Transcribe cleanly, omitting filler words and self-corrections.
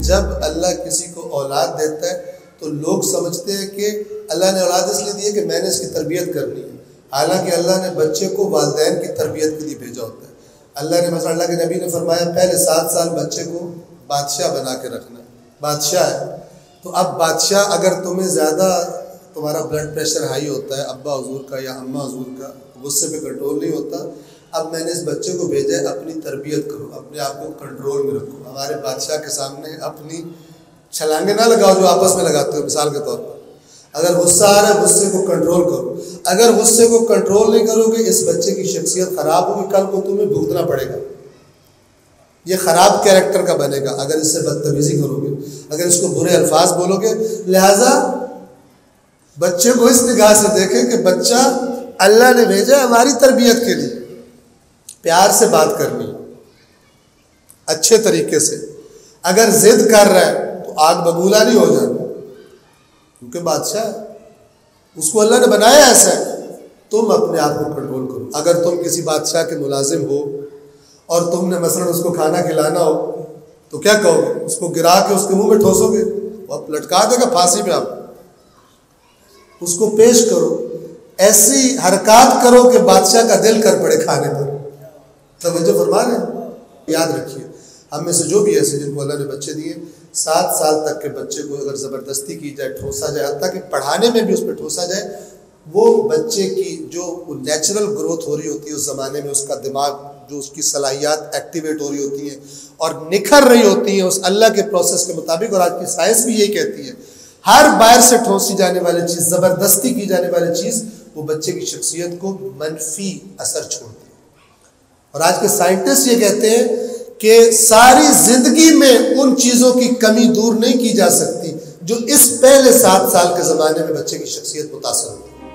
جب اللہ کسی کو اولاد دیتا ہے تو لوگ سمجھتے ہیں کہ اللہ نے اولاد اس لیے دی ہے کہ میں نے اس کی تربیت کرنی ہے، حالانکہ اللہ نے بچے کو والدین کی تربیت کے لیے بھیجا ہوتا ہے۔ اللہ نے مثلا اللہ کے نبی نے فرمایا پہلے 7 سال بچے کو بادشاہ بنا کے رکھنا ہے، بادشاہ ہے۔ تو اب بادشاہ اگر تمہیں زیادہ تمہارا بلڈ پریشر ہائی ہوتا ہے ابا حضور کا یا اماں حضور کا، غصے پہ کنٹرول نہیں ہوتا، اب میں نے اس بچے کو بھیجا ہے اپنی تربیت کرو، اپنے آپ کو کنٹرول میں رکھو۔ ہمارے بادشاہ کے سامنے اپنی چھلانگیں نہ لگاؤ جو آپس میں لگاتے ہو، مثال کے طور پر اگر غصہ آ رہا ہے غصے کو کنٹرول کرو۔ اگر غصے کو کنٹرول نہیں کرو گے اس بچے کی شخصیت خراب ہوگی، کل کو تمہیں بھگتنا پڑے گا، یہ خراب کیریکٹر کا بنے گا اگر اس سے بدتمیزی کرو گے، اگر اس کو برے الفاظ بولو گے۔ لہٰذا بچے کو اس نگاہ سے دیکھیں کہ بچہ اللہ نے بھیجا ہماری تربیت کے لیے، پیار سے بات کرنی اچھے طریقے سے۔ اگر ضد کر رہا ہے تو آگ ببولا نہیں ہو جانا، کیونکہ بادشاہ ہے، اس کو اللہ نے بنایا ایسا ہے۔ تم اپنے آپ کو کنٹرول کرو۔ اگر تم کسی بادشاہ کے ملازم ہو اور تم نے مثلا اس کو کھانا کھلانا ہو تو کیا کہو گے؟ اس کو گرا کے اس کے منہ میں ٹھوسو گے؟ وہ لٹکا دے گا پھانسی پہ آپ، اس کو پیش کرو، ایسی حرکات کرو کہ بادشاہ کا دل کر پڑے کھانے پر۔ توجہ فرما رہے ہیں؟ یاد رکھیے ہم میں سے جو بھی ایسے جن کو اللہ نے بچے دیے، 7 سال تک کے بچے کو اگر زبردستی کی جائے، ٹھوسا جائے، حتیٰ کہ پڑھانے میں بھی اس پہ ٹھوسا جائے، وہ بچے کی جو نیچرل گروتھ ہو رہی ہوتی ہے اس زمانے میں، اس کا دماغ جو اس کی صلاحیات ایکٹیویٹ ہو رہی ہوتی ہیں اور نکھر رہی ہوتی ہیں اس اللہ کے پروسیس کے مطابق، اور آج کی سائنس بھی یہی کہتی ہے ہر باہر سے ٹھوسی جانے والی چیز، زبردستی کی جانے والی چیز، وہ بچے کی شخصیت کو منفی اثر چھوڑتی ہے۔ اور آج کے سائنٹسٹ یہ کہتے ہیں کہ ساری زندگی میں ان چیزوں کی کمی دور نہیں کی جا سکتی جو اس پہلے 7 سال کے زمانے میں بچے کی شخصیت متاثر ہوتی ہے۔